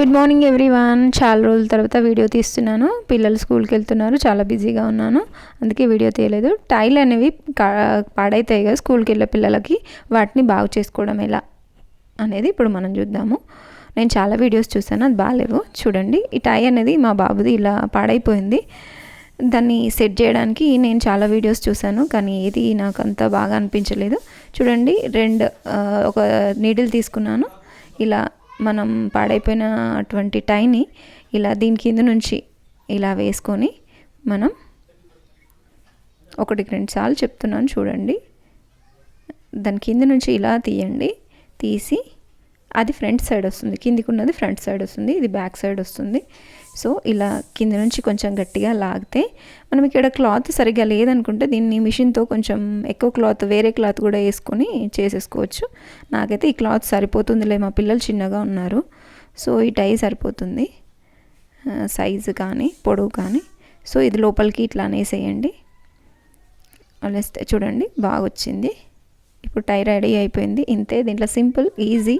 Good morning everyone. చాలా రోజుల తర్వాత వీడియో తీస్తున్నాను. పిల్లలు స్కూల్కి వెళ్తున్నారు, చాలా బిజీగా ఉన్నాను, అందుకే వీడియో తీయలేదు. టైల్ అనేవి పాడైతాయి కదా స్కూల్కి వెళ్ళే పిల్లలకి, వాటిని బాగు చేసుకోవడం ఎలా అనేది ఇప్పుడు మనం చూద్దాము. నేను చాలా వీడియోస్ చూసాను, అది బాగాలేవు. చూడండి, ఈ టై అనేది మా బాబుది ఇలా పాడైపోయింది. దాన్ని సెట్ చేయడానికి నేను చాలా వీడియోస్ చూసాను, కానీ ఏది నాకు అంత బాగా అనిపించలేదు. చూడండి, ఒక నీడిల్ తీసుకున్నాను. ఇలా మనం పాడైపోయిన అటువంటి టైని ఇలా దీని కింద నుంచి ఇలా వేసుకొని మనం 1-2 సార్లు చెప్తున్నాను చూడండి. దాని కింద నుంచి ఇలా తీయండి. తీసి అది ఫ్రంట్ సైడ్ వస్తుంది, కిందికి ఉన్నది ఫ్రంట్ సైడ్ వస్తుంది, ఇది బ్యాక్ సైడ్ వస్తుంది. సో ఇలా కింద నుంచి కొంచెం గట్టిగా లాగితే, మనం ఇక్కడ క్లాత్ సరిగ్గా లేదనుకుంటే దీన్ని మిషన్తో కొంచెం ఎక్కువ క్లాత్, వేరే క్లాత్ కూడా వేసుకొని చేసేసుకోవచ్చు. నాకైతే ఈ క్లాత్ సరిపోతుందిలే, మా పిల్లలు చిన్నగా ఉన్నారు, సో ఈ టై సరిపోతుంది, సైజు కానీ పొడవు కానీ. సో ఇది లోపలికి ఇట్లా అనేసేయండి. అనేస్తే చూడండి బాగా వచ్చింది. ఇప్పుడు టై రెడీ అయిపోయింది. ఇంతే, దీంట్లో సింపుల్, ఈజీ.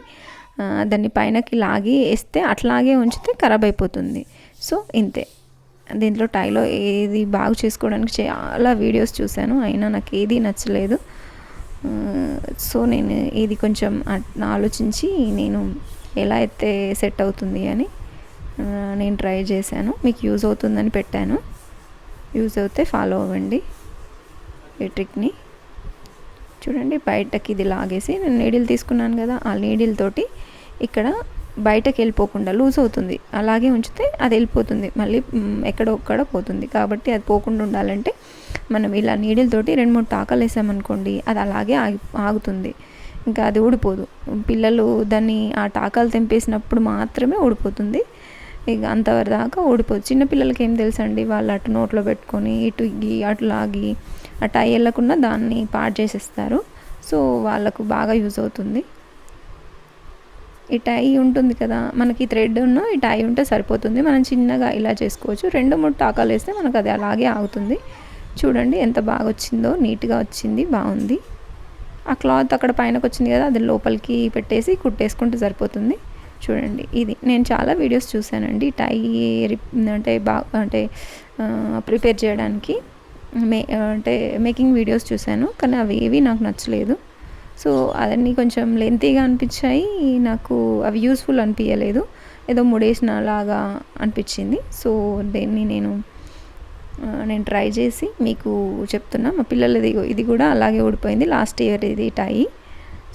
దాన్ని పైనకి లాగి వేస్తే అట్లాగే ఉంచితే ఖరాబ్ అయిపోతుంది. సో ఇంతే. దీంట్లో టైలో ఏది బాగు చేసుకోవడానికి చాలా వీడియోస్ చూశాను, అయినా నాకు ఏది నచ్చలేదు. సో నేను ఇది కొంచెం ఆలోచించి నేను ఎలా అయితే సెట్ అవుతుంది అని నేను ట్రై చేశాను. మీకు యూజ్ అవుతుందని పెట్టాను. యూజ్ అవుతే ఫాలో అవ్వండి ఈ ట్రిక్ని. చూడండి, బయటకి ఇది లాగేసి నేను నీడిల్ తీసుకున్నాను కదా, ఆ నీడిల్ తోటి ఇక్కడ బయటకు వెళ్ళిపోకుండా లూజ్ అవుతుంది, అలాగే ఉంచితే అది వెళ్ళిపోతుంది, మళ్ళీ ఎక్కడొక్కడ పోతుంది. కాబట్టి అది పోకుండా ఉండాలంటే మనం ఇలా నీడిల్ తోటి 2-3 టాకాలు వేసామనుకోండి, అది అలాగే ఆగుతుంది, ఇంకా అది ఊడిపోదు. పిల్లలు దాన్ని ఆ టాకాలు తెంపేసినప్పుడు మాత్రమే ఊడిపోతుంది, ఇక అంతవరకు దాకా ఊడిపోదు. చిన్నపిల్లలకి ఏం తెలుసండి, వాళ్ళు అటు నోట్లో పెట్టుకొని ఇటు అటు లాగి ఆ టై వెళ్ళకుండా దాన్ని పాడు చేసేస్తారు. సో వాళ్ళకు బాగా యూజ్ అవుతుంది. ఈ టై ఉంటుంది కదా, మనకి థ్రెడ్ ఈ టై ఉంటే సరిపోతుంది. మనం చిన్నగా ఇలా చేసుకోవచ్చు. 2-3 టాకాలు వేస్తే మనకు అది అలాగే ఆగుతుంది. చూడండి ఎంత బాగా వచ్చిందో, నీట్గా వచ్చింది, బాగుంది. ఆ క్లాత్ అక్కడ పైనకు వచ్చింది కదా, అది లోపలికి పెట్టేసి కుట్టేసుకుంటే సరిపోతుంది. చూడండి, ఇది నేను చాలా వీడియోస్ చూశానండి టై అంటే ప్రిపేర్ చేయడానికి, మేకింగ్ వీడియోస్ చూశాను, కానీ అవి ఏవి నాకు నచ్చలేదు. సో అవన్నీ కొంచెం లెంతీగా అనిపించాయి నాకు, అవి యూస్ఫుల్ అనిపించలేదు, ఏదో ముడేసిన లాగా అనిపించింది. సో దీన్ని నేను ట్రై చేసి మీకు చెప్తున్నా. మా పిల్లలది ఇది కూడా అలాగే ఊడిపోయింది, లాస్ట్ ఇయర్ ఇది టై.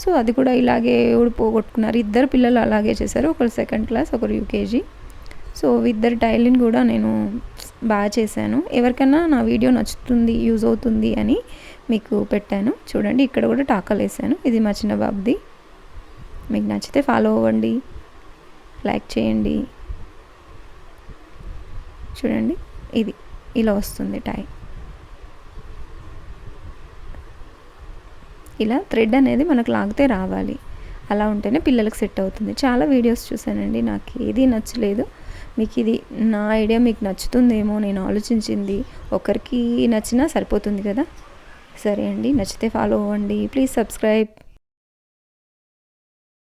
సో అది కూడా ఇలాగే ఊడిపోగొట్టుకున్నారు. 2 పిల్లలు అలాగే చేశారు, ఒకరు 2nd క్లాస్, ఒకరు UKG. సో 2 టైలింగ్ కూడా నేను బాగా చేశాను. ఎవరికైనా నా వీడియో నచ్చుతుంది, యూజ్ అవుతుంది అని మీకు పెట్టాను. చూడండి, ఇక్కడ కూడా టాకాలు వేసాను. ఇది మా చిన్న బాబుది. మీకు నచ్చితే ఫాలో అవ్వండి, లైక్ చేయండి. చూడండి, ఇది ఇలా వస్తుంది టై. ఇలా థ్రెడ్ అనేది మనకు లాగితే రావాలి, అలా ఉంటేనే పిల్లలకు సెట్ అవుతుంది. చాలా వీడియోస్ చూశానండి, నాకు ఏది నచ్చలేదు. మీకు ఇది నా ఐడియా మీకు నచ్చుతుందేమో నేను ఆలోచించింది, ఒకరికి నచ్చినా సరిపోతుంది కదా. సరే అండి, నచ్చితే ఫాలో అవ్వండి, ప్లీజ్ సబ్స్క్రైబ్.